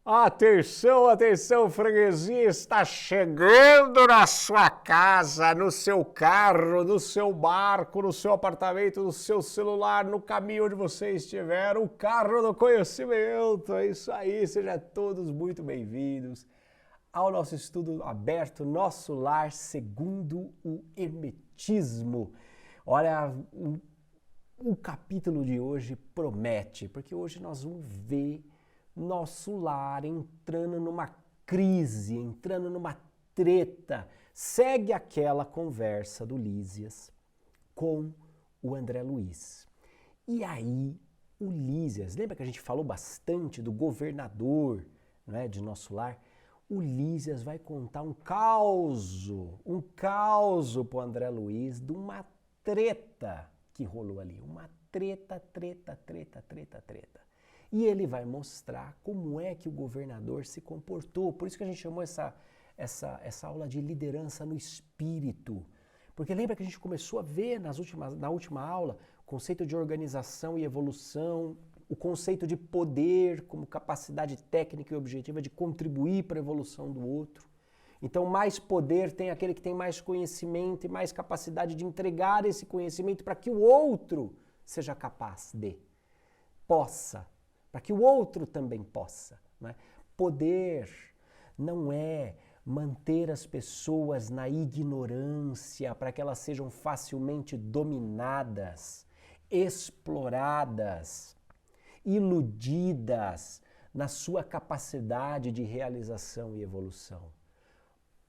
Atenção, atenção, freguesia, está chegando na sua casa, no seu carro, no seu barco, no seu apartamento, no seu celular, no caminho onde você estiver, o carro do conhecimento. É isso aí, sejam todos muito bem-vindos ao nosso estudo aberto, Nosso Lar Segundo o Hermetismo. Olha, o capítulo de hoje promete, porque hoje nós vamos ver nosso lar entrando numa crise, entrando numa treta. Segue aquela conversa do Lísias com o André Luiz. E aí, o Lísias, lembra que a gente falou bastante do governador, não é, de nosso lar? O Lísias vai contar um caos pro André Luiz de uma treta que rolou ali. Uma treta. E ele vai mostrar como é que o governador se comportou. Por isso que a gente chamou essa aula de liderança no espírito. Porque lembra que a gente começou a ver na última aula o conceito de organização e evolução, o conceito de poder como capacidade técnica e objetiva de contribuir para a evolução do outro. Então, mais poder tem aquele que tem mais conhecimento e mais capacidade de entregar esse conhecimento para que o outro seja capaz de, para que o outro também possa. Não é? Poder não é manter as pessoas na ignorância para que elas sejam facilmente dominadas, exploradas, iludidas na sua capacidade de realização e evolução.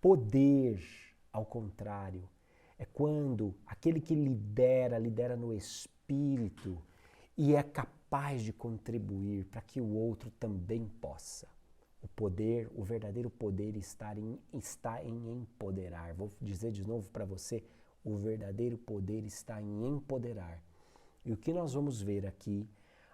Poder, ao contrário, é quando aquele que lidera no espírito e é capaz de contribuir para que o outro também possa. O poder, o verdadeiro poder está em empoderar. Vou dizer de novo para você, o verdadeiro poder está em empoderar. E o que nós vamos ver aqui,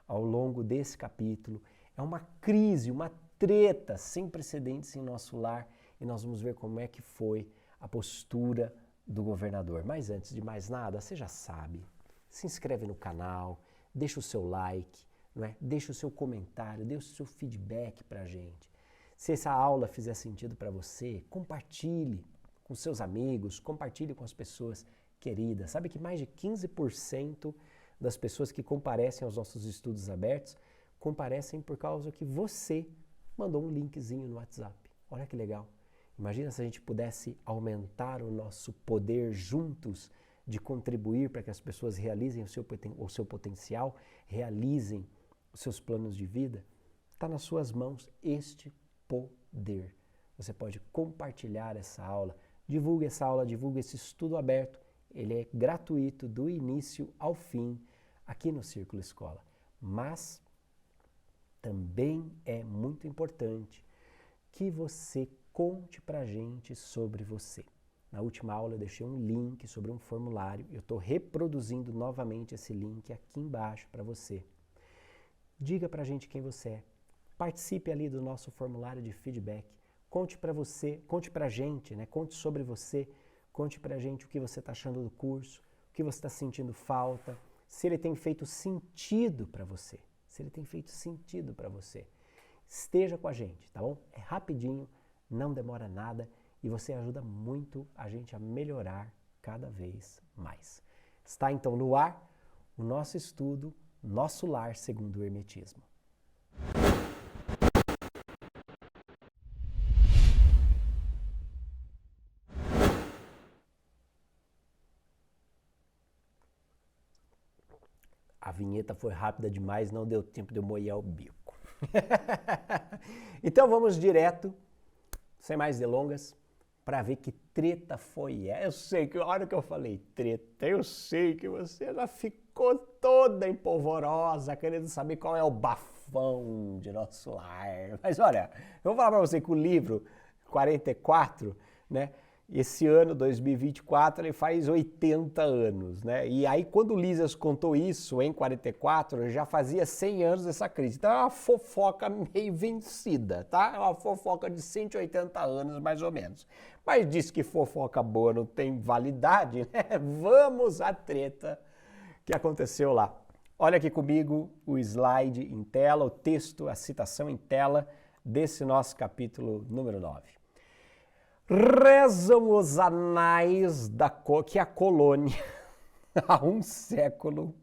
ao longo desse capítulo, é uma crise, uma treta sem precedentes em nosso lar, e nós vamos ver como é que foi a postura do governador. Mas antes de mais nada, você já sabe, se inscreve no canal, deixa o seu like, não é? Deixa o seu comentário, deixa o seu feedback para a gente. Se essa aula fizer sentido para você, compartilhe com seus amigos, compartilhe com as pessoas queridas. Sabe que mais de 15% das pessoas que comparecem aos nossos estudos abertos comparecem por causa que você mandou um linkzinho no WhatsApp. Olha que legal. Imagina se a gente pudesse aumentar o nosso poder juntos de contribuir para que as pessoas realizem o seu potencial, realizem os seus planos de vida. Está nas suas mãos este poder. Você pode compartilhar essa aula, divulgue essa aula, divulgue esse estudo aberto. Ele é gratuito do início ao fim aqui no Círculo Escola. Mas também é muito importante que você conte pra gente sobre você. Na última aula eu deixei um link sobre um formulário. Eu estou reproduzindo novamente esse link aqui embaixo para você. Diga pra gente quem você é. Participe ali do nosso formulário de feedback. Conte pra gente, né? Conte sobre você. Conte pra gente o que você está achando do curso, o que você está sentindo falta, se ele tem feito sentido para você. Se ele tem feito sentido para você. Esteja com a gente, tá bom? É rapidinho, não demora nada e você ajuda muito a gente a melhorar cada vez mais. Está então no ar o nosso estudo, Nosso Lar Segundo o Hermetismo. A vinheta foi rápida demais, não deu tempo de eu molhar o bico. Então vamos direto, sem mais delongas, para ver que treta foi essa. Eu sei que a hora que eu falei treta, eu sei que você já ficou toda empolvorosa, querendo saber qual é o bafão de nosso lar. Mas olha, eu vou falar para você que o livro 44, né? Esse ano, 2024, ele faz 80 anos, né? E aí, quando o Lísias contou isso, em 44, já fazia 100 anos dessa crise. Então, é uma fofoca meio vencida, tá? É uma fofoca de 180 anos, mais ou menos. Mas diz que fofoca boa não tem validade, né? Vamos à treta que aconteceu lá. Olha aqui comigo o slide em tela, o texto, a citação em tela desse nosso capítulo número 9. Rezam os anais que a colônia, há um século,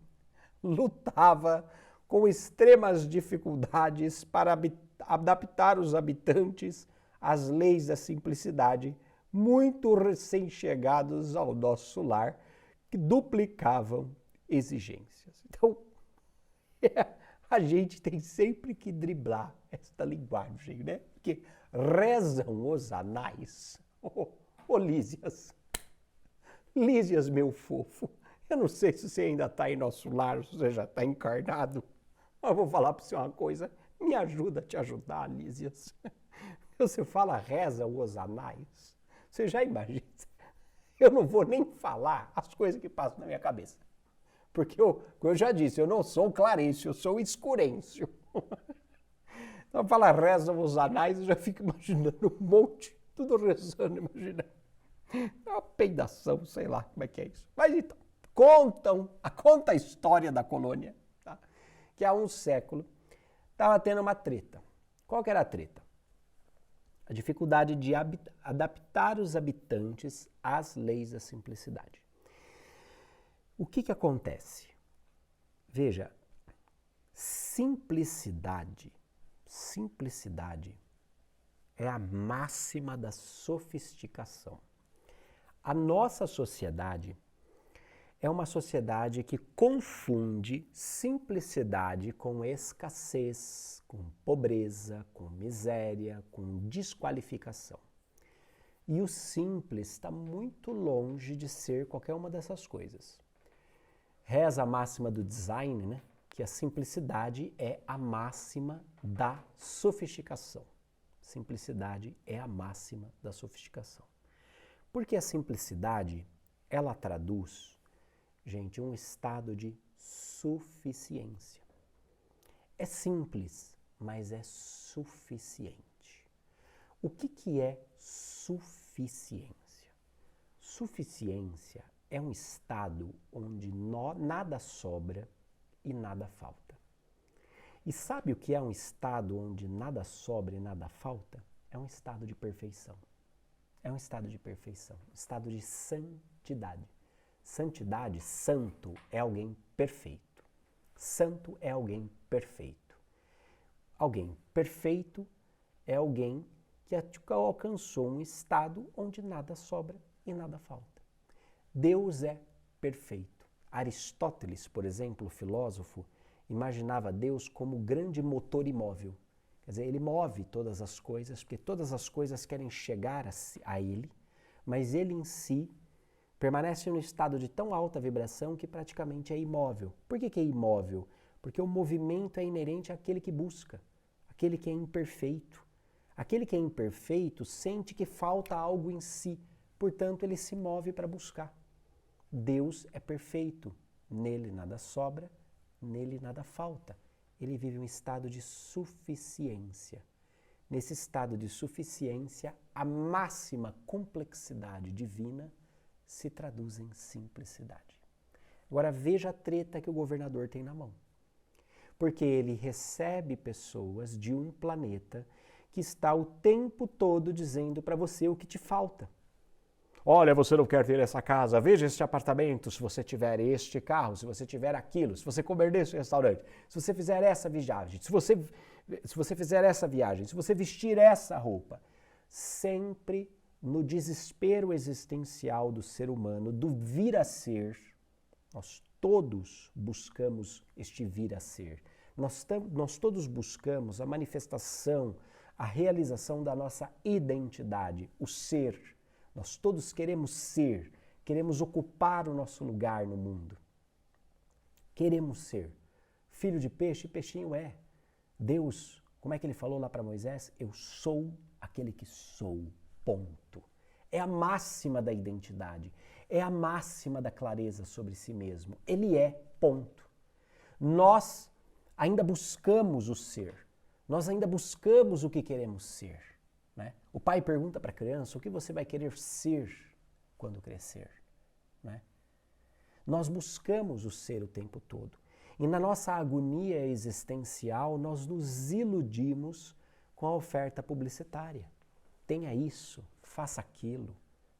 lutava com extremas dificuldades para adaptar os habitantes às leis da simplicidade, muito recém-chegados ao nosso lar, que duplicavam exigências. Então, a gente tem sempre que driblar esta linguagem, né? Porque rezam os anais. Lísias. Lísias, meu fofo. Eu não sei se você ainda está em nosso lar, se você já está encarnado. Mas eu vou falar para você uma coisa. Me ajuda a te ajudar, Lísias. Você fala reza os anais. Você já imagina? Eu não vou nem falar as coisas que passam na minha cabeça. Porque como eu já disse, eu não sou o Clarencio, eu sou o Escurêncio. Então, fala reza os anais, eu já fico imaginando um monte, tudo rezando, imagina. É uma peidação, sei lá como é que é isso. Mas então, conta a história da colônia, tá? Que há um século estava tendo uma treta. Qual que era a treta? A dificuldade de adaptar os habitantes às leis da simplicidade. O que acontece? Veja, simplicidade é a máxima da sofisticação. A nossa sociedade é uma sociedade que confunde simplicidade com escassez, com pobreza, com miséria, com desqualificação. E o simples está muito longe de ser qualquer uma dessas coisas. Reza a máxima do design, né? Que a simplicidade é a máxima da sofisticação. Simplicidade é a máxima da sofisticação. Porque a simplicidade, ela traduz, gente, um estado de suficiência. É simples, mas é suficiente. O que é suficiência? Suficiência é um estado onde nada sobra e nada falta. E sabe o que é um estado onde nada sobra e nada falta? É um estado de perfeição. É um estado de perfeição, um estado de santidade. Santidade, santo, é alguém perfeito. Santo é alguém perfeito. Alguém perfeito é alguém que alcançou um estado onde nada sobra e nada falta. Deus é perfeito. Aristóteles, por exemplo, o filósofo, imaginava Deus como o grande motor imóvel. Quer dizer, ele move todas as coisas, porque todas as coisas querem chegar a ele, mas ele em si permanece num estado de tão alta vibração que praticamente é imóvel. Por que é imóvel? Porque o movimento é inerente àquele que busca, àquele que é imperfeito. Aquele que é imperfeito sente que falta algo em si, portanto ele se move para buscar. Deus é perfeito, nele nada sobra, nele nada falta. Ele vive um estado de suficiência. Nesse estado de suficiência, a máxima complexidade divina se traduz em simplicidade. Agora veja a treta que o governador tem na mão. Porque ele recebe pessoas de um planeta que está o tempo todo dizendo para você o que te falta. Olha, você não quer ter essa casa, veja este apartamento, se você tiver este carro, se você tiver aquilo, se você comer nesse restaurante, se você fizer essa viagem, se você fizer essa viagem, se você vestir essa roupa. Sempre no desespero existencial do ser humano, do vir a ser, nós todos buscamos este vir a ser. Nós todos buscamos a manifestação, a realização da nossa identidade, o ser. Nós todos queremos ser, queremos ocupar o nosso lugar no mundo. Queremos ser. Filho de peixe, peixinho é. Deus, como é que ele falou lá para Moisés? Eu sou aquele que sou, ponto. É a máxima da identidade, é a máxima da clareza sobre si mesmo. Ele é, ponto. Nós ainda buscamos o ser, nós ainda buscamos o que queremos ser. Né? O pai pergunta para a criança o que você vai querer ser quando crescer. Né? Nós buscamos o ser o tempo todo. E na nossa agonia existencial, nós nos iludimos com a oferta publicitária. Tenha isso, faça aquilo,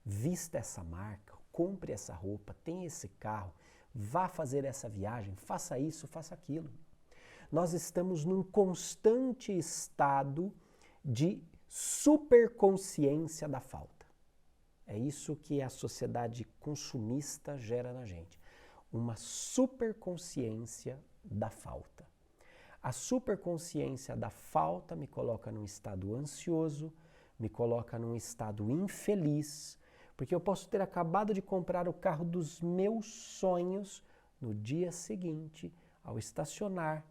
vista essa marca, compre essa roupa, tenha esse carro, vá fazer essa viagem, faça isso, faça aquilo. Nós estamos num constante estado de superconsciência da falta. É isso que a sociedade consumista gera na gente. Uma superconsciência da falta. A superconsciência da falta me coloca num estado ansioso, me coloca num estado infeliz, porque eu posso ter acabado de comprar o carro dos meus sonhos no dia seguinte, ao estacionar,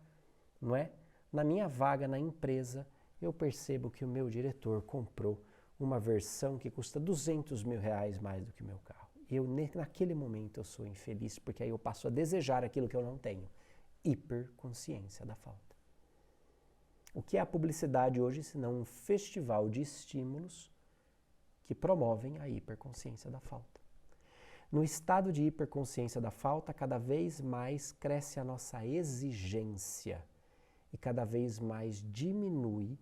não é? Na minha vaga na empresa, eu percebo que o meu diretor comprou uma versão que custa R$200 mil mais do que o meu carro. Naquele momento eu sou infeliz, porque aí eu passo a desejar aquilo que eu não tenho. Hiperconsciência da falta. O que é a publicidade hoje, senão um festival de estímulos que promovem a hiperconsciência da falta? No estado de hiperconsciência da falta, cada vez mais cresce a nossa exigência e cada vez mais diminui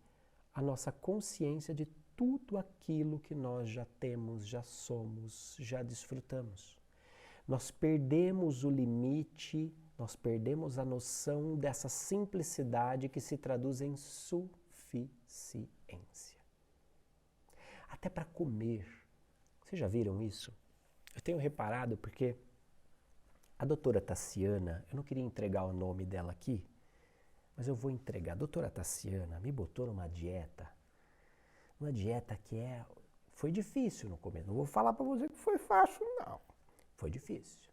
a nossa consciência de tudo aquilo que nós já temos, já somos, já desfrutamos. Nós perdemos o limite, nós perdemos a noção dessa simplicidade que se traduz em suficiência. Até para comer. Vocês já viram isso? Eu tenho reparado porque a doutora Tassiana, eu não queria entregar o nome dela aqui, mas eu vou entregar. A doutora Tassiana me botou numa dieta que foi difícil no começo. Não vou falar para você que foi fácil, não. Foi difícil.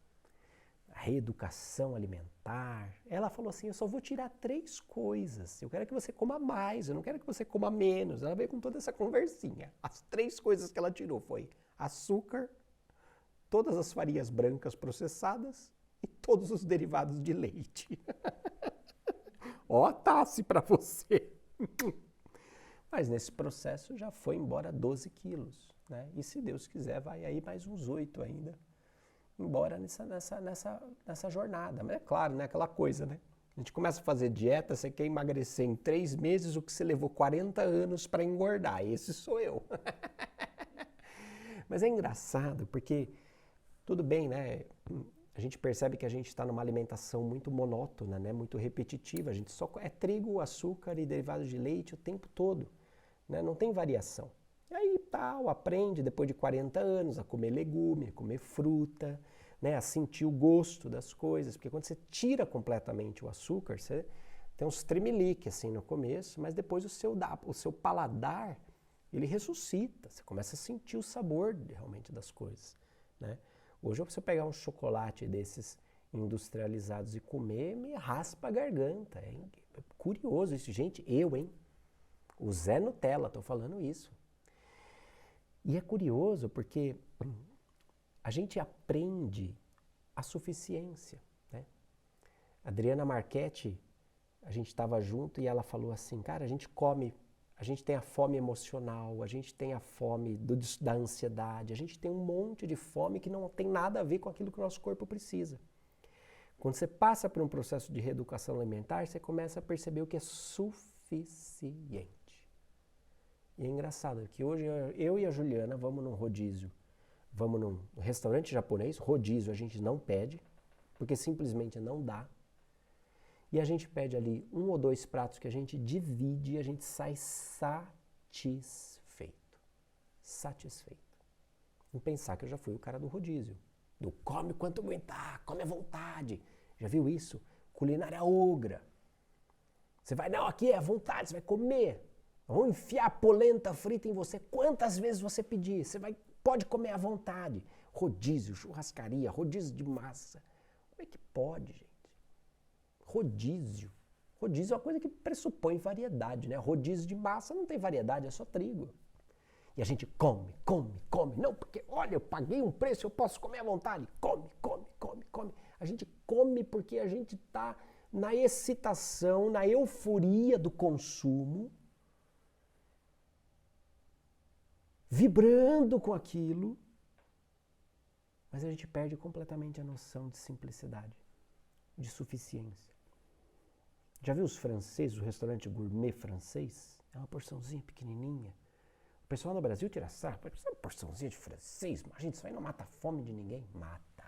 A reeducação alimentar. Ela falou assim, eu só vou tirar 3 coisas. Eu quero que você coma mais, eu não quero que você coma menos. Ela veio com toda essa conversinha. As 3 coisas que ela tirou foi açúcar, todas as farinhas brancas processadas e todos os derivados de leite. Ó, tasse para você. Mas nesse processo já foi embora 12 quilos, né? E se Deus quiser, vai aí mais uns 8 ainda, embora nessa jornada. Mas é claro, né? Aquela coisa, né? A gente começa a fazer dieta, você quer emagrecer em 3 meses o que você levou 40 anos para engordar. Esse sou eu. Mas é engraçado, porque tudo bem, né? A gente percebe que a gente está numa alimentação muito monótona, né? Muito repetitiva. A gente só é trigo, açúcar e derivados de leite o tempo todo. Né? Não tem variação. E aí tal, aprende depois de 40 anos a comer legume, a comer fruta, né? A sentir o gosto das coisas. Porque quando você tira completamente o açúcar, você tem uns tremelique assim no começo, mas depois o seu paladar, ele ressuscita. Você começa a sentir o sabor realmente das coisas, né? Hoje, se eu pegar um chocolate desses industrializados e comer, me raspa a garganta. É curioso isso. Gente, hein? O Zé Nutella, estou falando isso. E é curioso porque a gente aprende a suficiência, né? A Adriana Marchetti, a gente estava junto e ela falou assim, cara, a gente come, a gente tem a fome emocional, a gente tem a fome da ansiedade, a gente tem um monte de fome que não tem nada a ver com aquilo que o nosso corpo precisa. Quando você passa por um processo de reeducação alimentar, você começa a perceber o que é suficiente. E é engraçado que hoje eu e a Juliana vamos num rodízio, vamos num restaurante japonês, rodízio a gente não pede, porque simplesmente não dá. E a gente pede ali 1 ou 2 pratos que a gente divide e a gente sai satisfeito. Satisfeito. Em pensar que eu já fui o cara do rodízio. Do come quanto aguentar, come à vontade. Já viu isso? Culinária ogra. Você vai, não, aqui é à vontade, você vai comer. Vamos enfiar polenta frita em você quantas vezes você pedir. Pode comer à vontade. Rodízio, churrascaria, rodízio de massa. Como é que pode, gente? Rodízio. Rodízio é uma coisa que pressupõe variedade, né? Rodízio de massa não tem variedade, é só trigo. E a gente come. Não, porque, olha, eu paguei um preço, eu posso comer à vontade. Come. A gente come porque a gente está na excitação, na euforia do consumo, vibrando com aquilo, mas a gente perde completamente a noção de simplicidade, de suficiência. Já viu os franceses, o restaurante gourmet francês? É uma porçãozinha pequenininha. O pessoal no Brasil tira sarro. Mas uma porçãozinha de francês? Imagina, isso aí não mata a fome de ninguém. Mata.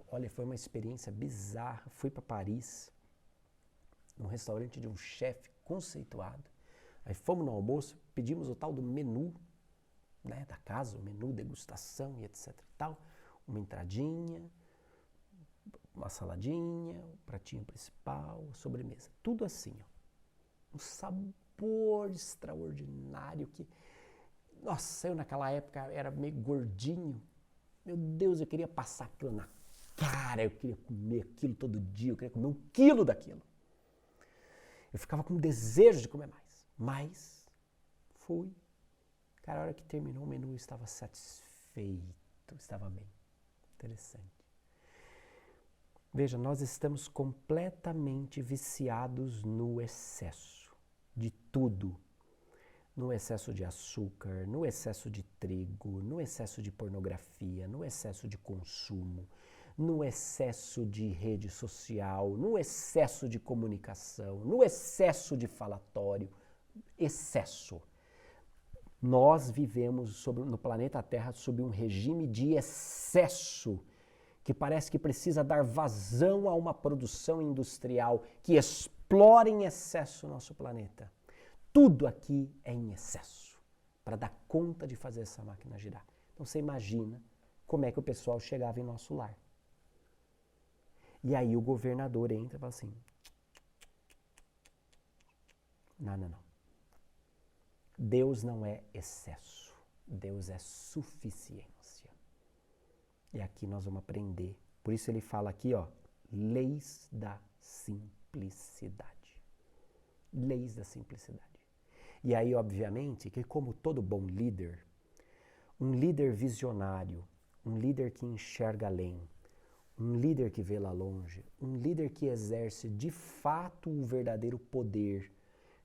Olha, foi uma experiência bizarra. Fui para Paris, num restaurante de um chefe conceituado. Aí fomos no almoço, pedimos o tal do menu, né, da casa, o menu degustação e etc e tal. Uma entradinha, uma saladinha, o pratinho principal, a sobremesa. Tudo assim, ó. Um sabor extraordinário que... Nossa, eu naquela época era meio gordinho. Meu Deus, eu queria passar aquilo na cara, eu queria comer aquilo todo dia, eu queria comer 1 quilo daquilo. Eu ficava com desejo de comer mais. Mas fui. Cara, a hora que terminou o menu eu estava satisfeito, estava bem. Interessante. Veja, nós estamos completamente viciados no excesso de tudo. No excesso de açúcar, no excesso de trigo, no excesso de pornografia, no excesso de consumo, no excesso de rede social, no excesso de comunicação, no excesso de falatório. Excesso. Nós vivemos no planeta Terra sob um regime de excesso que parece que precisa dar vazão a uma produção industrial que explora em excesso o nosso planeta. Tudo aqui é em excesso para dar conta de fazer essa máquina girar. Então você imagina como é que o pessoal chegava em nosso lar. E aí o governador entra e fala assim, não. Deus não é excesso, Deus é suficiência. E aqui nós vamos aprender. Por isso ele fala aqui, ó, leis da simplicidade. Leis da simplicidade. E aí, obviamente, que como todo bom líder, um líder visionário, um líder que enxerga além, um líder que vê lá longe, um líder que exerce de fato o verdadeiro poder,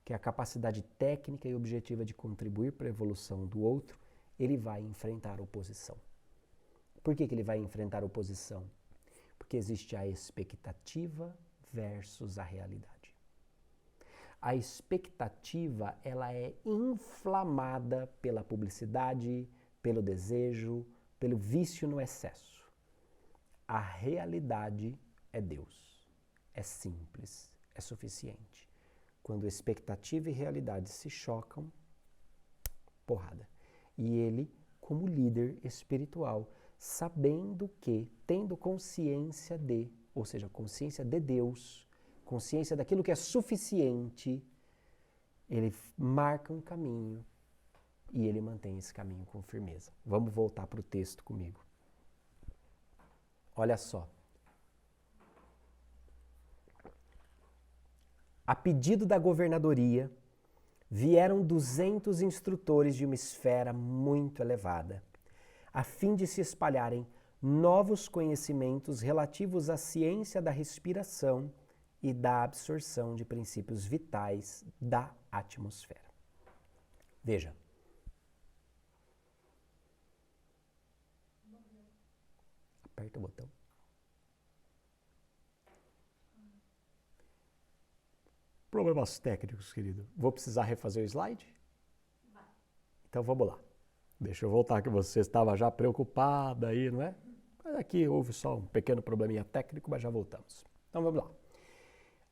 que é a capacidade técnica e objetiva de contribuir para a evolução do outro, ele vai enfrentar oposição. Por que ele vai enfrentar oposição? Porque existe a expectativa versus a realidade. A expectativa, ela é inflamada pela publicidade, pelo desejo, pelo vício no excesso. A realidade é Deus. É simples, é suficiente. Quando expectativa e realidade se chocam, porrada. E ele, como líder espiritual, sabendo que, tendo consciência de, ou seja, consciência de Deus, consciência daquilo que é suficiente, ele marca um caminho e ele mantém esse caminho com firmeza. Vamos voltar para o texto comigo. Olha só. A pedido da governadoria, vieram 200 instrutores de uma esfera muito elevada, a fim de se espalharem novos conhecimentos relativos à ciência da respiração e da absorção de princípios vitais da atmosfera. Veja. Aperta o botão. Problemas técnicos, querido. Vou precisar refazer o slide? Vai. Então vamos lá. Deixa eu voltar que você estava já preocupada aí, não é? Mas aqui houve só um pequeno probleminha técnico, mas já voltamos. Então vamos lá.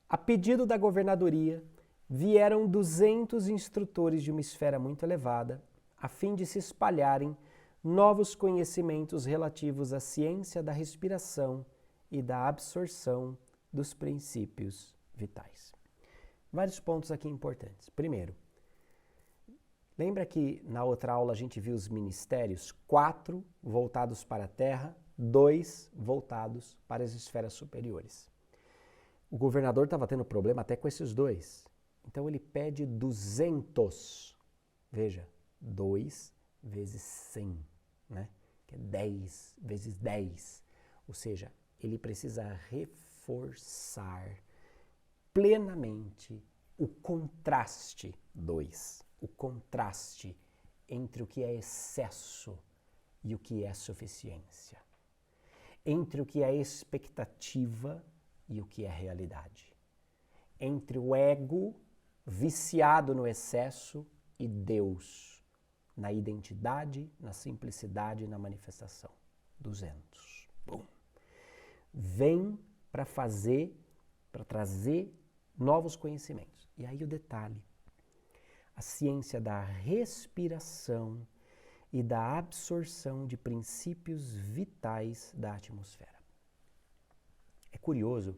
A pedido da governadoria, vieram 200 instrutores de uma esfera muito elevada, a fim de se espalharem novos conhecimentos relativos à ciência da respiração e da absorção dos princípios vitais. Vários pontos aqui importantes. Primeiro, lembra que na outra aula a gente viu os ministérios, 4 voltados para a Terra, 2 voltados para as esferas superiores. O governador estava tendo problema até com esses 2. Então ele pede 200. Veja, 2 vezes 100, né? Que é 10 vezes 10. Ou seja, ele precisa reforçar plenamente o contraste, 2, o contraste entre o que é excesso e o que é suficiência. Entre o que é expectativa e o que é realidade. Entre o ego viciado no excesso e Deus, na identidade, na simplicidade e na manifestação. 200. Bom. Vem para trazer novos conhecimentos. E aí o detalhe, a ciência da respiração e da absorção de princípios vitais da atmosfera. É curioso,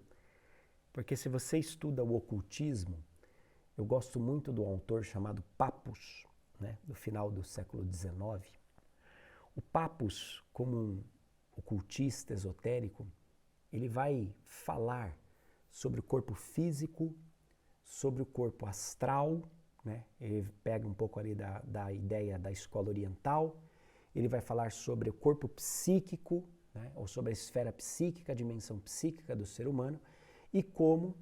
porque se você estuda o ocultismo, eu gosto muito do autor chamado Pappus, né, do final do século XIX. O Pappus, como um ocultista esotérico, ele vai falar sobre o corpo físico, sobre o corpo astral, né? Ele pega um pouco ali da ideia da escola oriental, ele vai falar sobre o corpo psíquico, né? Ou sobre a esfera psíquica, a dimensão psíquica do ser humano, e com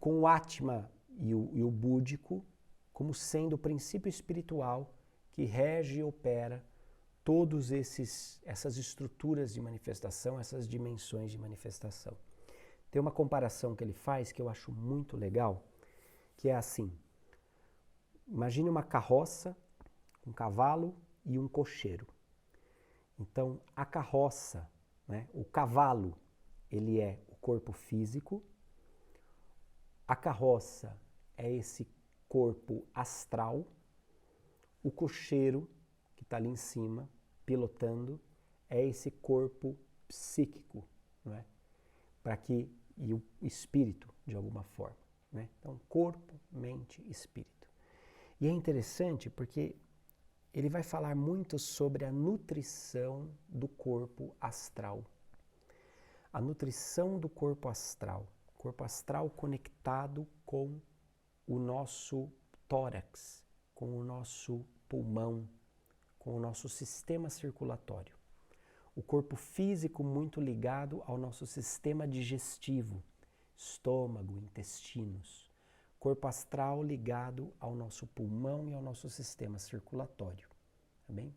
o Atma e o búdico como sendo o princípio espiritual que rege e opera todas essas estruturas de manifestação, essas dimensões de manifestação. Tem uma comparação que ele faz que eu acho muito legal, que é assim: imagine uma carroça, um cavalo e um cocheiro. Então, a carroça, né, o cavalo, ele é o corpo físico, a carroça é esse corpo astral, o cocheiro, que está ali em cima, pilotando, é esse corpo psíquico, não é? E o espírito, de alguma forma. Né? Então, corpo, mente, espírito. E é interessante porque ele vai falar muito sobre a nutrição do corpo astral. A nutrição do corpo astral. Corpo astral conectado com o nosso tórax, com o nosso pulmão, com o nosso sistema circulatório. O corpo físico muito ligado ao nosso sistema digestivo, estômago, intestinos. Corpo astral ligado ao nosso pulmão e ao nosso sistema circulatório. Tá bem?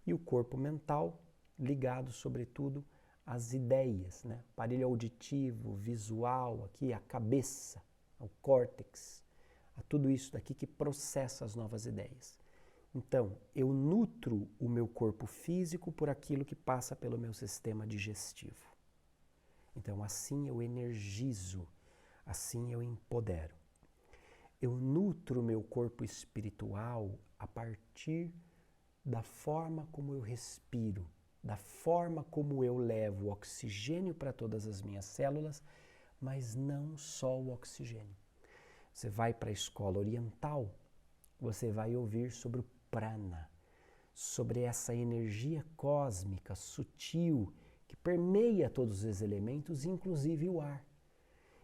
E o corpo mental ligado, sobretudo, às ideias, né? Aparelho auditivo, visual, aqui a cabeça, ao córtex, a tudo isso daqui que processa as novas ideias. Então, eu nutro o meu corpo físico por aquilo que passa pelo meu sistema digestivo. Então, assim eu energizo, assim eu empodero. Eu nutro o meu corpo espiritual a partir da forma como eu respiro, da forma como eu levo o oxigênio para todas as minhas células, mas não só o oxigênio. Você vai para a escola oriental, você vai ouvir sobre o prana, sobre essa energia cósmica sutil que permeia todos os elementos, inclusive o ar.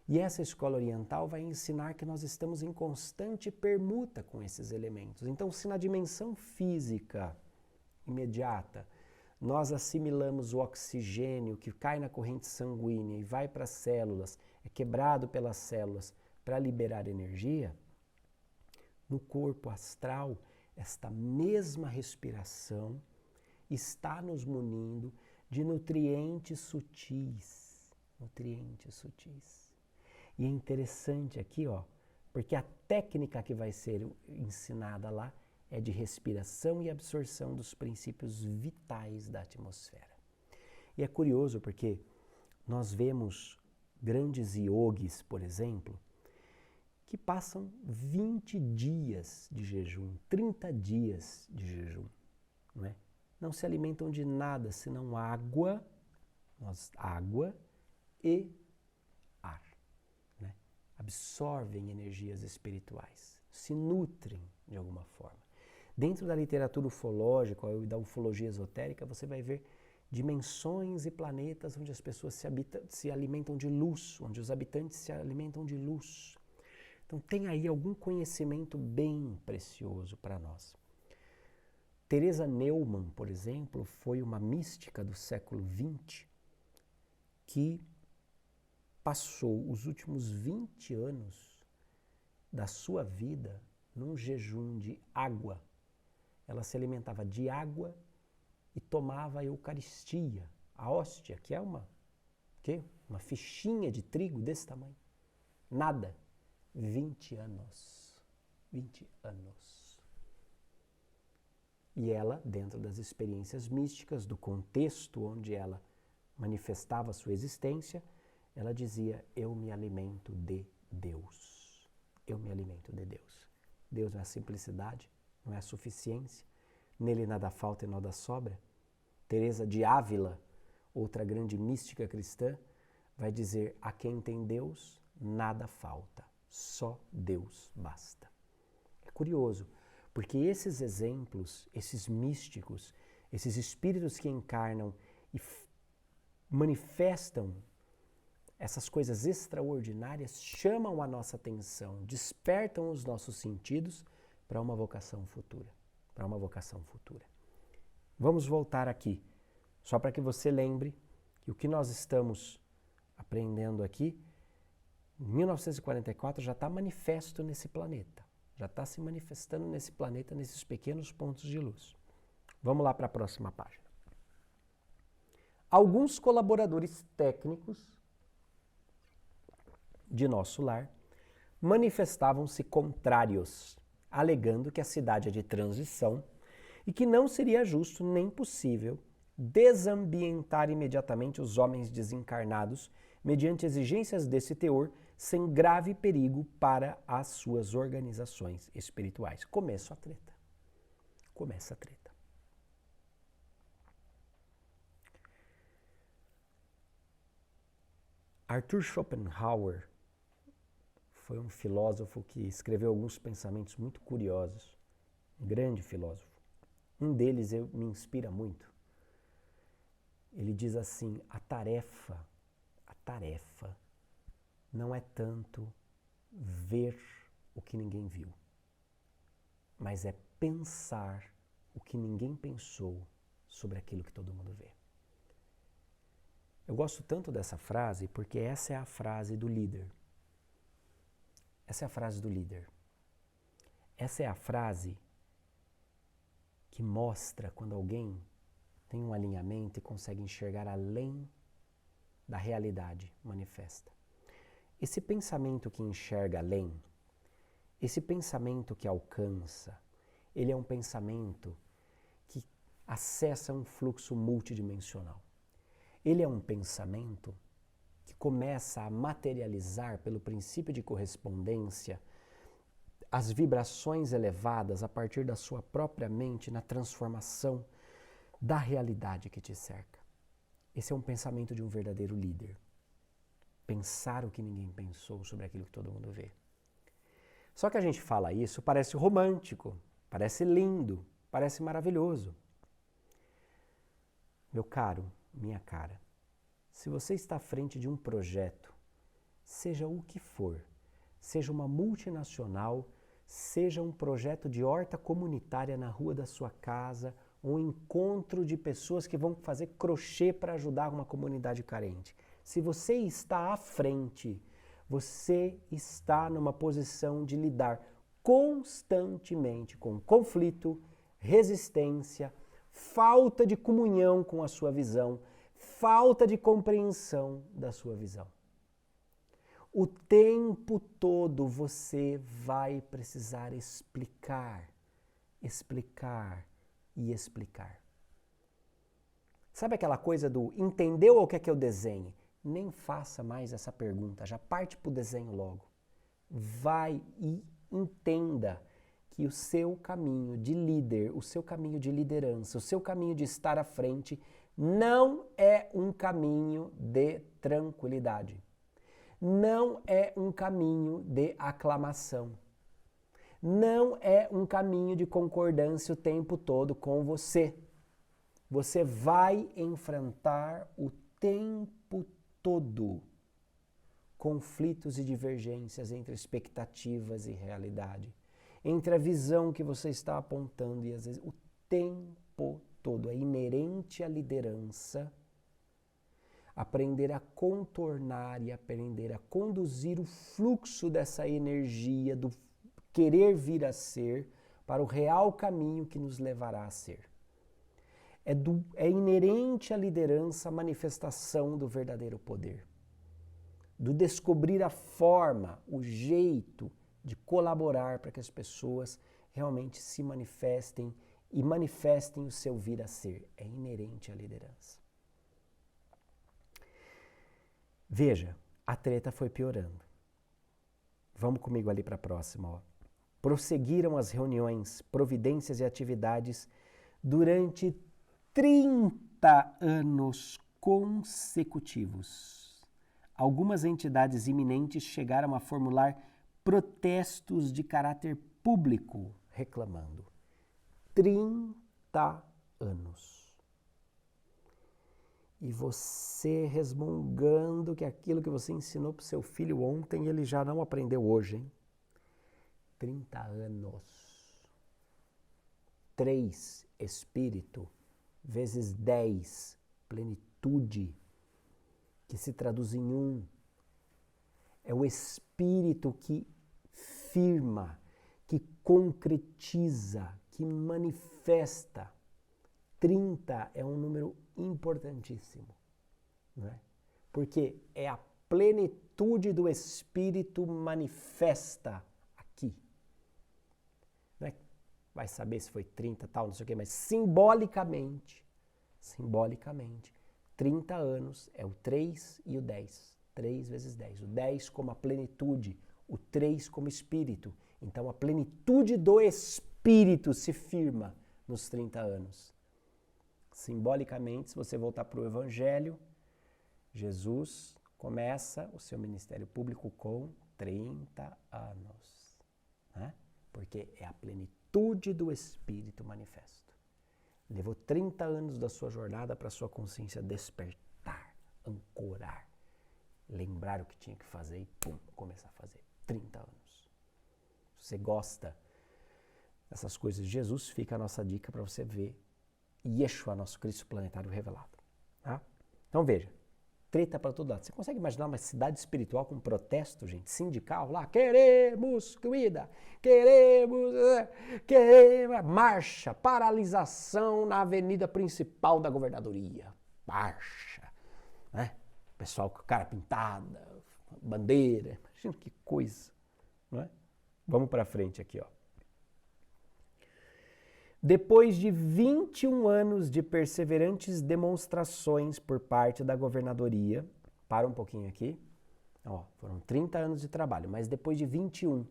E essa escola oriental vai ensinar que nós estamos em constante permuta com esses elementos. Então, se na dimensão física imediata nós assimilamos o oxigênio que cai na corrente sanguínea e vai para as células, é quebrado pelas células para liberar energia, no corpo astral, esta mesma respiração está nos munindo de nutrientes sutis. Nutrientes sutis. E é interessante aqui, ó, porque a técnica que vai ser ensinada lá é de respiração e absorção dos princípios vitais da atmosfera. E é curioso porque nós vemos grandes yogis, por exemplo, que passam 20 dias de jejum, 30 dias de jejum, não é? Não se alimentam de nada senão água e ar, né? Absorvem energias espirituais, se nutrem de alguma forma. Dentro da literatura ufológica ou da ufologia esotérica, você vai ver dimensões e planetas onde as pessoas se alimentam de luz, onde os habitantes se alimentam de luz. Então tem aí algum conhecimento bem precioso para nós. Teresa Neumann, por exemplo, foi uma mística do século XX que passou os últimos 20 anos da sua vida num jejum de água. Ela se alimentava de água e tomava a Eucaristia, a hóstia, que é uma fichinha de trigo desse tamanho. Nada. 20 anos. 20 anos. E ela, dentro das experiências místicas, do contexto onde ela manifestava a sua existência, ela dizia, eu me alimento de Deus. Eu me alimento de Deus. Deus não é a simplicidade, não é a suficiência. Nele nada falta e nada sobra. Teresa de Ávila, outra grande mística cristã, vai dizer, a quem tem Deus, nada falta. Só Deus basta. É curioso, porque esses exemplos, esses místicos, esses espíritos que encarnam e manifestam essas coisas extraordinárias, chamam a nossa atenção, despertam os nossos sentidos para uma vocação futura. Para uma vocação futura. Vamos voltar aqui, só para que você lembre que o que nós estamos aprendendo aqui, em 1944 já está manifesto nesse planeta. Já está se manifestando nesse planeta, nesses pequenos pontos de luz. Vamos lá para a próxima página. Alguns colaboradores técnicos de nosso lar manifestavam-se contrários, alegando que a cidade é de transição e que não seria justo nem possível desambientar imediatamente os homens desencarnados mediante exigências desse teor, sem grave perigo para as suas organizações espirituais. Começa a treta. Começa a treta. Arthur Schopenhauer foi um filósofo que escreveu alguns pensamentos muito curiosos. Um grande filósofo. Um deles me inspira muito. Ele diz assim, a tarefa não é tanto ver o que ninguém viu, mas é pensar o que ninguém pensou sobre aquilo que todo mundo vê. Eu gosto tanto dessa frase porque essa é a frase do líder. Essa é a frase do líder. Essa é a frase que mostra quando alguém tem um alinhamento e consegue enxergar além da realidade manifesta. Esse pensamento que enxerga além, esse pensamento que alcança, ele é um pensamento que acessa um fluxo multidimensional. Ele é um pensamento que começa a materializar pelo princípio de correspondência as vibrações elevadas a partir da sua própria mente na transformação da realidade que te cerca. Esse é um pensamento de um verdadeiro líder. Pensar o que ninguém pensou sobre aquilo que todo mundo vê. Só que a gente fala isso, parece romântico, parece lindo, parece maravilhoso. Meu caro, minha cara, se você está à frente de um projeto, seja o que for, seja uma multinacional, seja um projeto de horta comunitária na rua da sua casa, um encontro de pessoas que vão fazer crochê para ajudar uma comunidade carente. Se você está à frente, você está numa posição de lidar constantemente com conflito, resistência, falta de comunhão com a sua visão, falta de compreensão da sua visão. O tempo todo você vai precisar explicar e explicar. Sabe aquela coisa do entendeu ou quer que eu desenhe? Nem faça mais essa pergunta, já parte para o desenho logo. Vai e entenda que o seu caminho de líder, o seu caminho de liderança, o seu caminho de estar à frente não é um caminho de tranquilidade. Não é um caminho de aclamação. Não é um caminho de concordância o tempo todo com você. Você vai enfrentar o tempo todo conflitos e divergências entre expectativas e realidade, entre a visão que você está apontando e às vezes o tempo todo. É inerente à liderança aprender a contornar e aprender a conduzir o fluxo dessa energia do querer vir a ser para o real caminho que nos levará a ser. É inerente à liderança a manifestação do verdadeiro poder. do descobrir a forma, o jeito de colaborar para que as pessoas realmente se manifestem e manifestem o seu vir a ser. É inerente à liderança. Veja, a treta foi piorando. Vamos comigo ali para a próxima. Ó. Prosseguiram as reuniões, providências e atividades durante 30 anos consecutivos. Algumas entidades iminentes chegaram a formular protestos de caráter público, reclamando. 30 anos. E você resmungando que aquilo que você ensinou para o seu filho ontem, ele já não aprendeu hoje, hein? 30 anos. 3, espírito, vezes 10, plenitude, que se traduz em 1. É o espírito que firma, que concretiza, que manifesta. 30 é um número importantíssimo, não é? Porque é a plenitude do Espírito manifesta aqui. Não é? Vai saber se foi 30, tal, não sei o quê, mas simbolicamente, 30 anos é o 3 e o 10. 3 vezes 10. O 10 como a plenitude, o 3 como Espírito. Então a plenitude do Espírito se firma nos 30 anos. Simbolicamente, se você voltar para o Evangelho, Jesus começa o seu ministério público com 30 anos. Né? Porque é a plenitude do Espírito manifesto. Levou 30 anos da sua jornada para a sua consciência despertar, ancorar, lembrar o que tinha que fazer e pum, começar a fazer. 30 anos. Se você gosta dessas coisas de Jesus, fica a nossa dica para você ver Yeshua, nosso Cristo planetário revelado. Tá? Então veja, treta para todo lado. Você consegue imaginar uma cidade espiritual com protesto, gente, sindical lá? Queremos comida, queremos, marcha, paralisação na avenida principal da governadoria. Marcha, né? Pessoal com cara pintada, bandeira, imagina que coisa, não é? Vamos para frente aqui, ó. Depois de 21 anos de perseverantes demonstrações por parte da governadoria, para um pouquinho aqui, ó, foram 30 anos de trabalho, mas depois de 21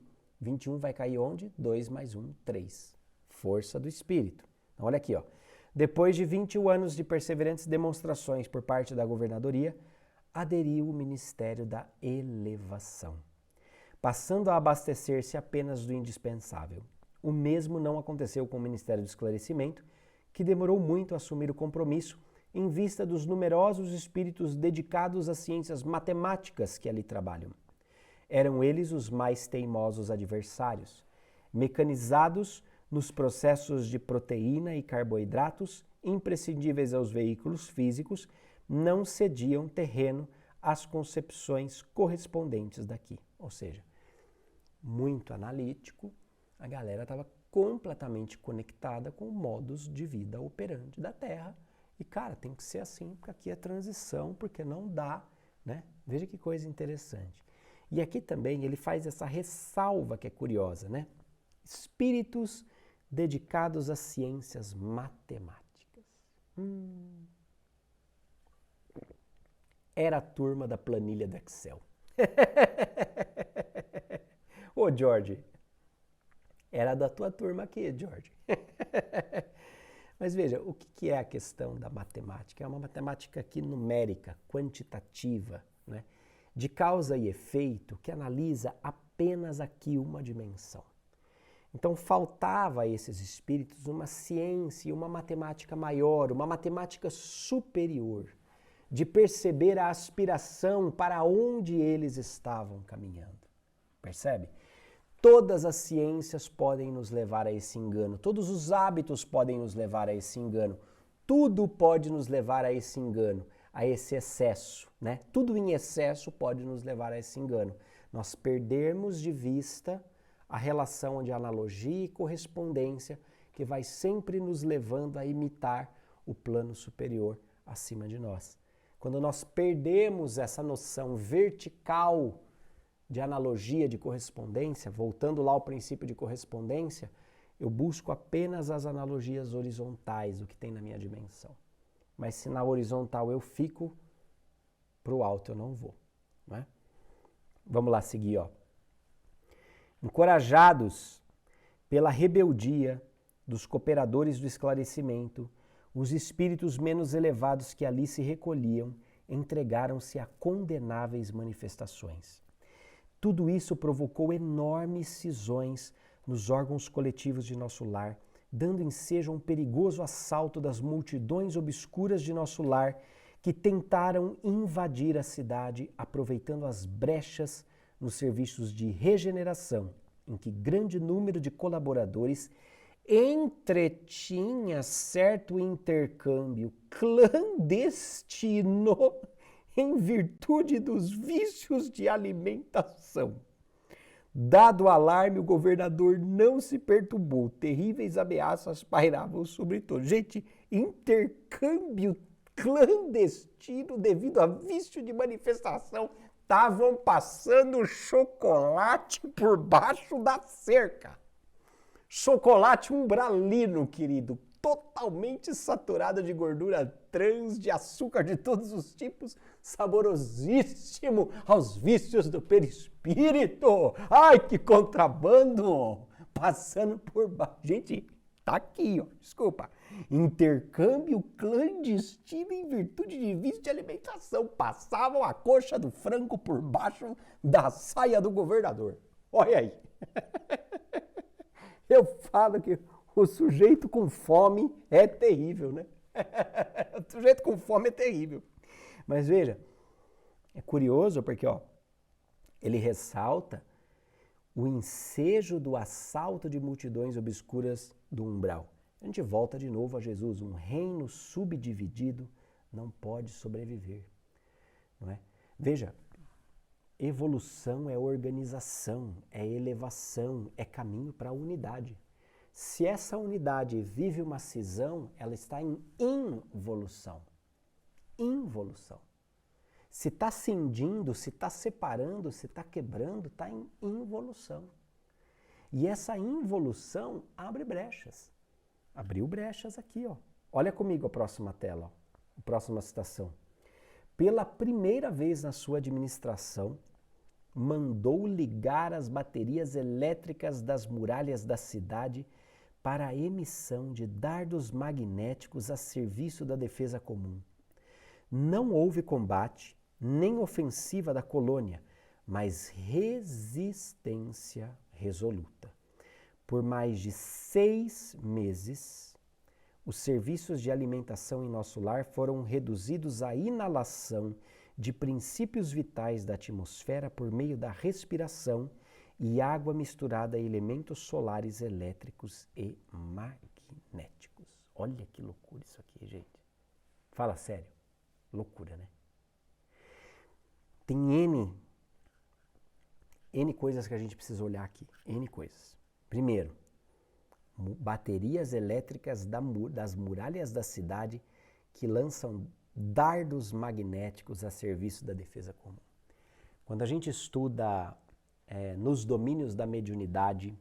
vai cair onde? 2 mais 1, 3. Força do Espírito. Então, olha aqui, ó. Depois de 21 anos de perseverantes demonstrações por parte da governadoria, aderiu o Ministério da Elevação, passando a abastecer-se apenas do indispensável. O mesmo não aconteceu com o Ministério do Esclarecimento, que demorou muito a assumir o compromisso em vista dos numerosos espíritos dedicados às ciências matemáticas que ali trabalham. Eram eles os mais teimosos adversários, mecanizados nos processos de proteína e carboidratos imprescindíveis aos veículos físicos, não cediam terreno às concepções correspondentes daqui. Ou seja, muito analítico, a galera estava completamente conectada com o modus de vida operante da Terra. E, cara, tem que ser assim, porque aqui é transição, porque não dá, né? Veja que coisa interessante. E aqui também ele faz essa ressalva que é curiosa, né? Espíritos dedicados às ciências matemáticas. Era a turma da planilha do Excel. Ô, George, era da tua turma aqui, George. Mas veja, o que é a questão da matemática? É uma matemática aqui numérica, quantitativa, né? De causa e efeito, que analisa apenas aqui uma dimensão. Então faltava a esses espíritos uma ciência, uma matemática maior, uma matemática superior, de perceber a aspiração para onde eles estavam caminhando. Percebe? Todas as ciências podem nos levar a esse engano, todos os hábitos podem nos levar a esse engano, tudo pode nos levar a esse engano, a esse excesso, né? Tudo em excesso pode nos levar a esse engano. Nós perdermos de vista a relação de analogia e correspondência que vai sempre nos levando a imitar o plano superior acima de nós. quando nós perdemos essa noção vertical de analogia, de correspondência, voltando lá ao princípio de correspondência, eu busco apenas as analogias horizontais, o que tem na minha dimensão. Mas se na horizontal eu fico, para o alto eu não vou. Não é? Vamos lá seguir, ó. Encorajados pela rebeldia dos cooperadores do esclarecimento, os espíritos menos elevados que ali se recolhiam entregaram-se a condenáveis manifestações. Tudo isso provocou enormes cisões nos órgãos coletivos de nosso lar, dando ensejo a um perigoso assalto das multidões obscuras de nosso lar que tentaram invadir a cidade, aproveitando as brechas nos serviços de regeneração, em que grande número de colaboradores entretinha certo intercâmbio clandestino em virtude dos vícios de alimentação. Dado o alarme, o governador não se perturbou. Terríveis ameaças pairavam sobre todos. Gente, intercâmbio clandestino devido a vício de manifestação. Estavam passando chocolate por baixo da cerca. Chocolate umbralino, querido, totalmente saturado de gordura trans, de açúcar de todos os tipos, saborosíssimo aos vícios do perispírito. Ai, que contrabando! Passando por baixo. Gente, tá aqui, ó, desculpa. Intercâmbio clandestino em virtude de vício de alimentação. Passavam a coxa do frango por baixo da saia do governador. Olha aí. Eu falo que o sujeito com fome é terrível, né? O sujeito com fome é terrível. Mas veja, é curioso porque, ó, ele ressalta o ensejo do assalto de multidões obscuras do umbral. A gente volta de novo a Jesus. Um reino subdividido não pode sobreviver, não é? Veja, evolução é organização, é elevação, é caminho para a unidade. Se essa unidade vive uma cisão, ela está em involução. Involução. Se está cindindo, se está separando, se está quebrando, está em involução. E essa involução abre brechas. Abriu brechas aqui, ó. Olha comigo a próxima tela, ó. A próxima citação. Pela primeira vez na sua administração, mandou ligar as baterias elétricas das muralhas da cidade para a emissão de dardos magnéticos a serviço da defesa comum. Não houve combate, nem ofensiva da colônia, mas resistência resoluta. Por mais de 6 meses, os serviços de alimentação em nosso lar foram reduzidos à inalação de princípios vitais da atmosfera por meio da respiração e água misturada a elementos solares elétricos e magnéticos. Olha que loucura isso aqui, gente. Fala sério. Loucura, né? Tem N coisas que a gente precisa olhar aqui. N coisas. Primeiro, baterias elétricas das muralhas da cidade que lançam dardos magnéticos a serviço da defesa comum. Quando a gente estuda nos domínios da mediunidade,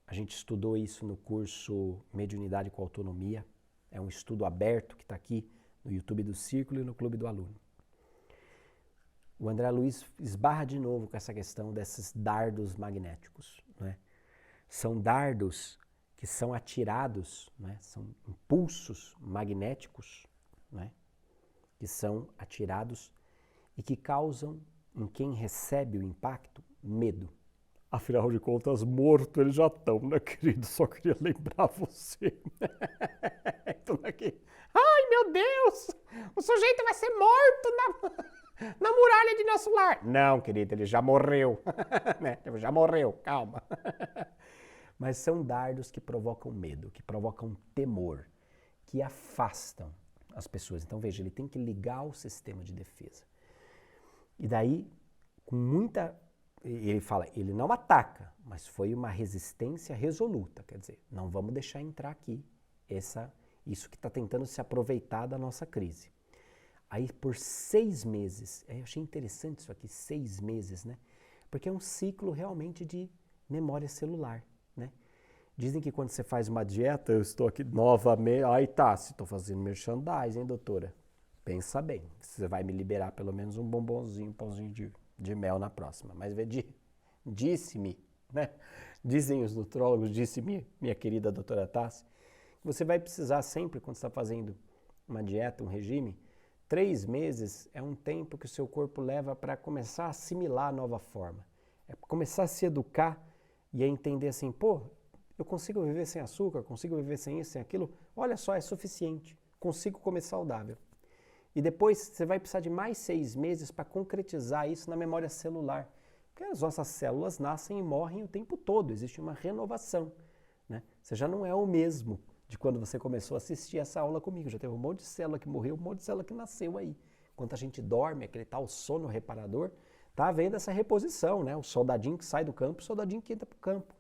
a gente estudou isso no curso Mediunidade com Autonomia, é um estudo aberto que está aqui no YouTube do Círculo e no Clube do Aluno. O André Luiz esbarra de novo com essa questão desses dardos magnéticos, né? São dardos que são atirados, né? São impulsos magnéticos, né? Que são atirados e que causam em quem recebe o impacto medo. Afinal de contas, morto eles já estão, né, querido? Só queria lembrar você. Tudo aqui. Ai, meu Deus! O sujeito vai ser morto na muralha de nosso lar. Não, querido, ele já morreu. Ele já morreu, calma. Mas são dardos que provocam medo, que provocam temor, que afastam as pessoas. Então, veja, ele tem que ligar o sistema de defesa. E daí, com muita... Ele fala, ele não ataca, mas foi uma resistência resoluta. Quer dizer, não vamos deixar entrar aqui isso que está tentando se aproveitar da nossa crise. Aí por 6 meses, eu achei interessante isso aqui, 6 meses, né? Porque é um ciclo realmente de memória celular, né? Dizem que quando você faz uma dieta, eu estou aqui novamente, aí tá, se estou fazendo merchandising, hein, doutora? Pensa bem, você vai me liberar pelo menos um bombonzinho, um pãozinho de mel na próxima. Mas disse-me, né? Dizem os nutrólogos, disse-me, minha querida doutora Tassi, que você vai precisar sempre, quando está fazendo uma dieta, um regime, 3 meses é um tempo que o seu corpo leva para começar a assimilar a nova forma. É começar a se educar e a entender assim, pô, eu consigo viver sem açúcar, consigo viver sem isso, sem aquilo, olha só, é suficiente, consigo comer saudável. E depois você vai precisar de mais 6 meses para concretizar isso na memória celular. Porque as nossas células nascem e morrem o tempo todo, existe uma renovação, né? Você já não é o mesmo de quando você começou a assistir essa aula comigo. Já teve um monte de célula que morreu, um monte de célula que nasceu aí. Enquanto a gente dorme, aquele tal sono reparador, tá havendo essa reposição, né? O soldadinho que sai do campo, o soldadinho que entra para o campo.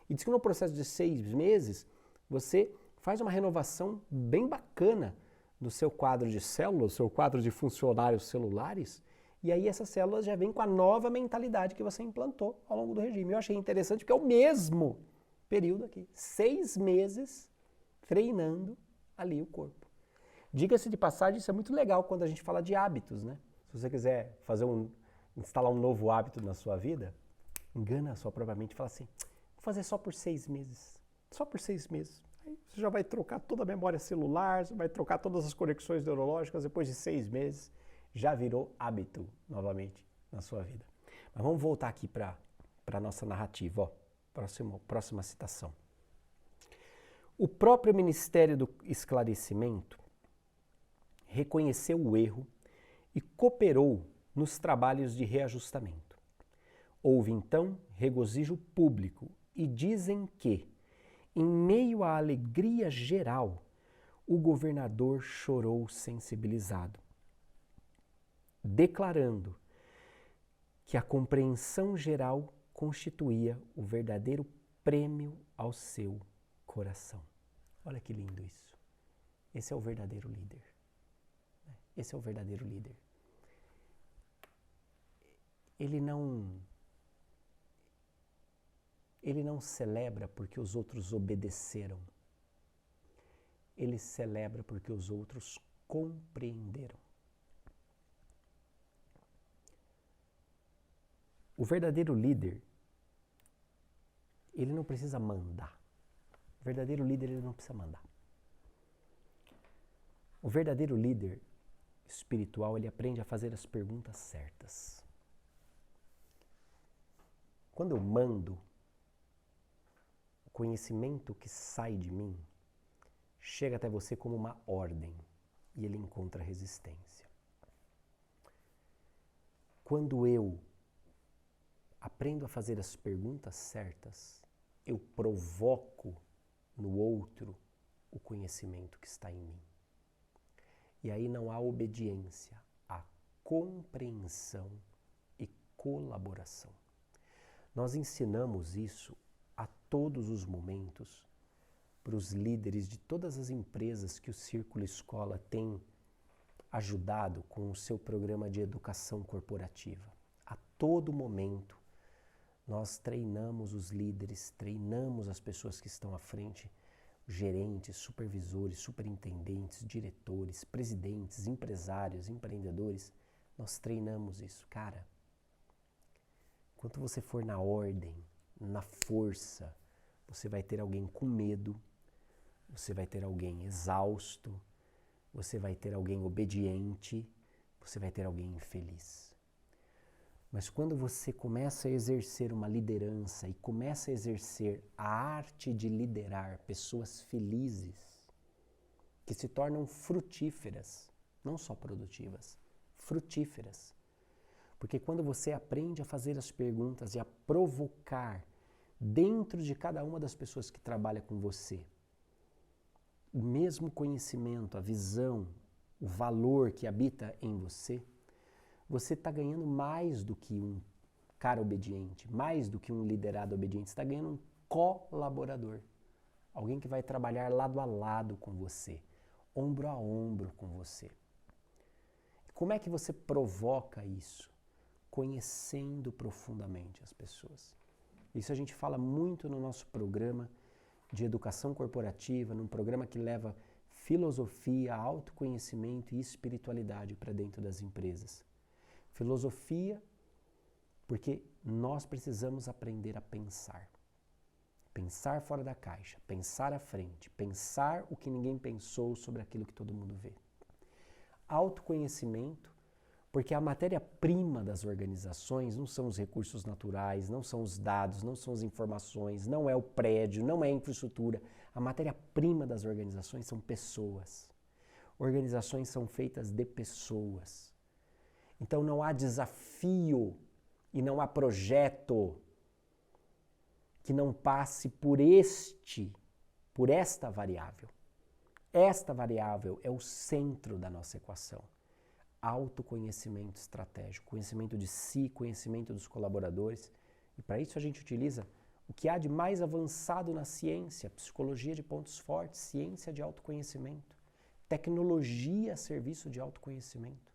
E diz que no processo de 6 meses, você faz uma renovação bem bacana no seu quadro de células, seu quadro de funcionários celulares, e aí essas células já vêm com a nova mentalidade que você implantou ao longo do regime. Eu achei interessante porque é o mesmo período aqui, 6 meses treinando ali o corpo. Diga-se de passagem, isso é muito legal quando a gente fala de hábitos, né? Se você quiser instalar um novo hábito na sua vida, engana a sua própria mente e fala assim, vou fazer só por 6 meses. Só por 6 meses. Aí você já vai trocar toda a memória celular, você vai trocar todas as conexões neurológicas, depois de 6 meses já virou hábito novamente na sua vida. Mas vamos voltar aqui para a nossa narrativa. Ó. Próxima citação. O próprio Ministério do Esclarecimento reconheceu o erro e cooperou nos trabalhos de reajustamento. Houve então regozijo público e dizem que, em meio à alegria geral, o governador chorou sensibilizado, declarando que a compreensão geral constituía o verdadeiro prêmio ao seu coração. Olha que lindo isso. Esse é o verdadeiro líder. Esse é o verdadeiro líder. Ele não celebra porque os outros obedeceram. Ele celebra porque os outros compreenderam. O verdadeiro líder, ele não precisa mandar. O verdadeiro líder, ele não precisa mandar. O verdadeiro líder espiritual, ele aprende a fazer as perguntas certas. Quando eu mando, o conhecimento que sai de mim chega até você como uma ordem e ele encontra resistência. Quando eu aprendo a fazer as perguntas certas, eu provoco no outro o conhecimento que está em mim. E aí não há obediência, há compreensão e colaboração. Nós ensinamos isso a todos os momentos para os líderes de todas as empresas que o Círculo Escola tem ajudado com o seu programa de educação corporativa. A todo momento, nós treinamos os líderes, treinamos as pessoas que estão à frente, gerentes, supervisores, superintendentes, diretores, presidentes, empresários, empreendedores. Nós treinamos isso. Cara, enquanto você for na ordem, na força, você vai ter alguém com medo, você vai ter alguém exausto, você vai ter alguém obediente, você vai ter alguém infeliz. Mas quando você começa a exercer uma liderança e começa a exercer a arte de liderar pessoas felizes, que se tornam frutíferas, não só produtivas, frutíferas. Porque quando você aprende a fazer as perguntas e a provocar dentro de cada uma das pessoas que trabalha com você, o mesmo conhecimento, a visão, o valor que habita em você, você está ganhando mais do que um cara obediente, mais do que um liderado obediente, você está ganhando um colaborador. Alguém que vai trabalhar lado a lado com você, ombro a ombro com você. Como é que você provoca isso? Conhecendo profundamente as pessoas. Isso a gente fala muito no nosso programa de educação corporativa, num programa que leva filosofia, autoconhecimento e espiritualidade para dentro das empresas. Filosofia, porque nós precisamos aprender a pensar. Pensar fora da caixa, pensar à frente, pensar o que ninguém pensou sobre aquilo que todo mundo vê. Autoconhecimento, porque a matéria-prima das organizações não são os recursos naturais, não são os dados, não são as informações, não é o prédio, não é a infraestrutura. A matéria-prima das organizações são pessoas. Organizações são feitas de pessoas. Então não há desafio e não há projeto que não passe por esta variável. Esta variável é o centro da nossa equação. Autoconhecimento estratégico, conhecimento de si, conhecimento dos colaboradores. E para isso a gente utiliza o que há de mais avançado na ciência, psicologia de pontos fortes, ciência de autoconhecimento, tecnologia a serviço de autoconhecimento.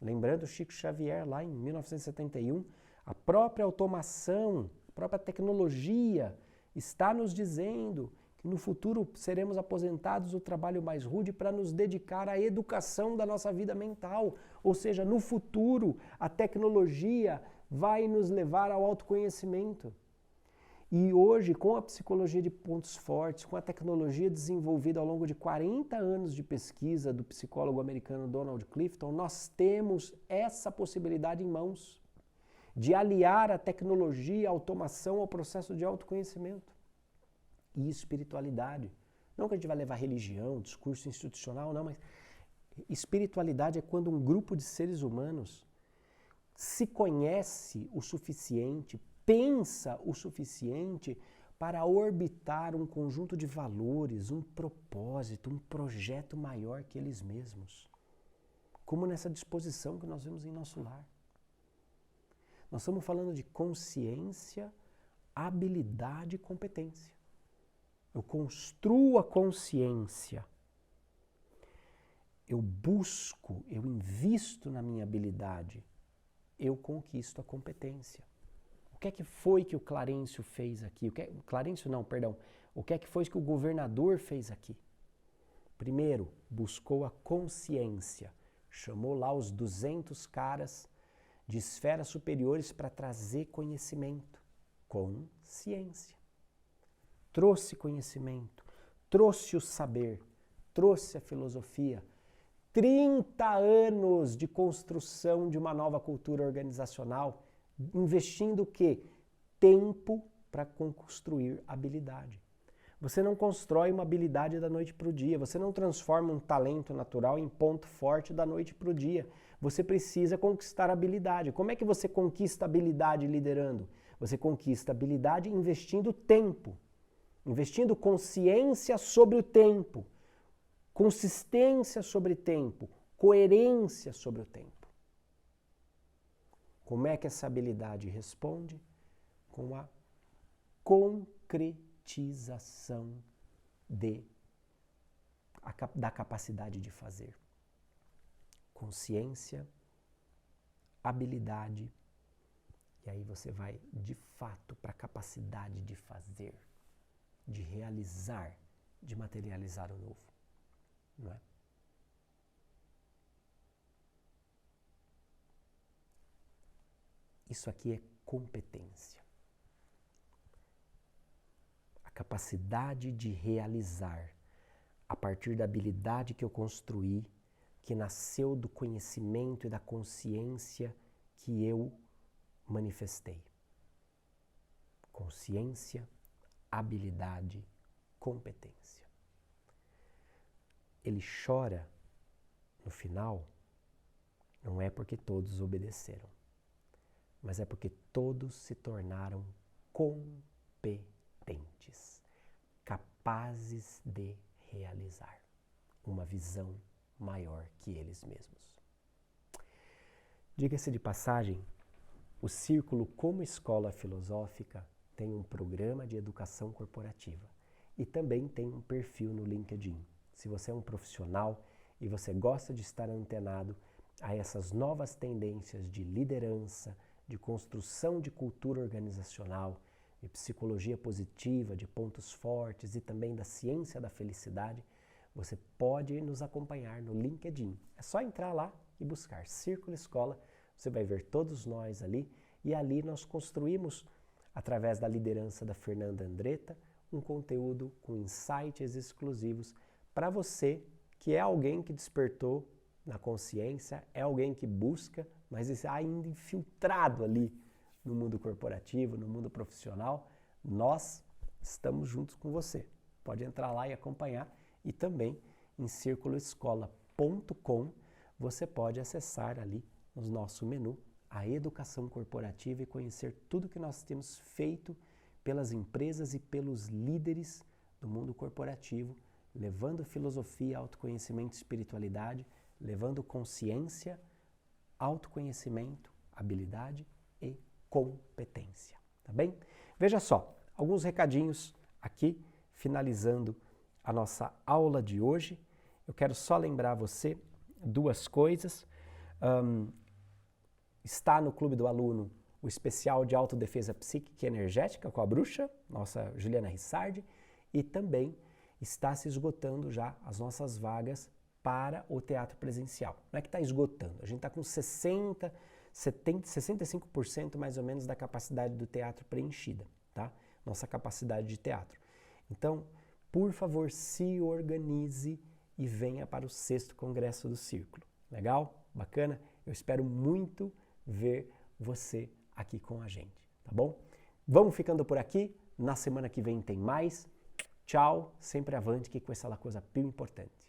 Lembrando Chico Xavier, lá em 1971, a própria automação, a própria tecnologia está nos dizendo que no futuro seremos aposentados do trabalho mais rude para nos dedicar à educação da nossa vida mental. Ou seja, no futuro a tecnologia vai nos levar ao autoconhecimento. E hoje, com a psicologia de pontos fortes, com a tecnologia desenvolvida ao longo de 40 anos de pesquisa do psicólogo americano Donald Clifton, nós temos essa possibilidade em mãos de aliar a tecnologia e a automação ao processo de autoconhecimento e espiritualidade. Não que a gente vai levar religião, discurso institucional, não, mas espiritualidade é quando um grupo de seres humanos se conhece o suficiente, pensa o suficiente para orbitar um conjunto de valores, um propósito, um projeto maior que eles mesmos. Como nessa disposição que nós vemos em nosso lar. Nós estamos falando de consciência, habilidade e competência. Eu construo a consciência. Eu busco, eu invisto na minha habilidade. Eu conquisto a competência. O que é que foi que o Clarencio fez aqui? O que é que foi que o governador fez aqui? Primeiro, buscou a consciência. Chamou lá os 200 caras de esferas superiores para trazer conhecimento. Consciência. Trouxe conhecimento, trouxe o saber, trouxe a filosofia. 30 anos de construção de uma nova cultura organizacional, investindo o quê? Tempo para construir habilidade. Você não constrói uma habilidade da noite para o dia, você não transforma um talento natural em ponto forte da noite para o dia. Você precisa conquistar habilidade. Como é que você conquista habilidade liderando? Você conquista habilidade investindo tempo, investindo consciência sobre o tempo, consistência sobre tempo, coerência sobre o tempo. Como é que essa habilidade responde? Com a concretização da capacidade de fazer. Consciência, habilidade, e aí você vai de fato para a capacidade de fazer, de realizar, de materializar o novo. Não é? Isso aqui é competência. A capacidade de realizar a partir da habilidade que eu construí, que nasceu do conhecimento e da consciência que eu manifestei. Consciência, habilidade, competência. Ele chora no final, não é porque todos obedeceram, mas é porque todos se tornaram competentes, capazes de realizar uma visão maior que eles mesmos. Diga-se de passagem, o Círculo como Escola Filosófica tem um programa de educação corporativa e também tem um perfil no LinkedIn. Se você é um profissional e você gosta de estar antenado, a essas novas tendências de liderança, de construção de cultura organizacional, de psicologia positiva, de pontos fortes e também da ciência da felicidade, você pode nos acompanhar no LinkedIn. É só entrar lá e buscar Círculo Escola, você vai ver todos nós ali, e ali nós construímos, através da liderança da Fernanda Andretta, um conteúdo com insights exclusivos para você que é alguém que despertou na consciência, é alguém que busca, mas está ainda infiltrado ali no mundo corporativo, no mundo profissional. Nós estamos juntos com você. Pode entrar lá e acompanhar. E também em circuloescola.com você pode acessar ali no nosso menu a educação corporativa e conhecer tudo que nós temos feito pelas empresas e pelos líderes do mundo corporativo, levando filosofia, autoconhecimento e espiritualidade, levando consciência, autoconhecimento, habilidade e competência. Tá bem? Veja só, alguns recadinhos aqui, finalizando a nossa aula de hoje. Eu quero só lembrar você duas coisas. Está no Clube do Aluno o especial de autodefesa psíquica e energética com a bruxa, nossa Juliana Rissardi, e também está se esgotando já as nossas vagas para o teatro presencial. Não é que está esgotando, a gente está com 65% mais ou menos da capacidade do teatro preenchida, tá? Nossa capacidade de teatro. Então, por favor, se organize e venha para o 6º Congresso do Círculo. Legal? Bacana? Eu espero muito ver você aqui com a gente, tá bom? Vamos ficando por aqui. Na semana que vem tem mais. Tchau, sempre avante, que questa é a coisa più importante.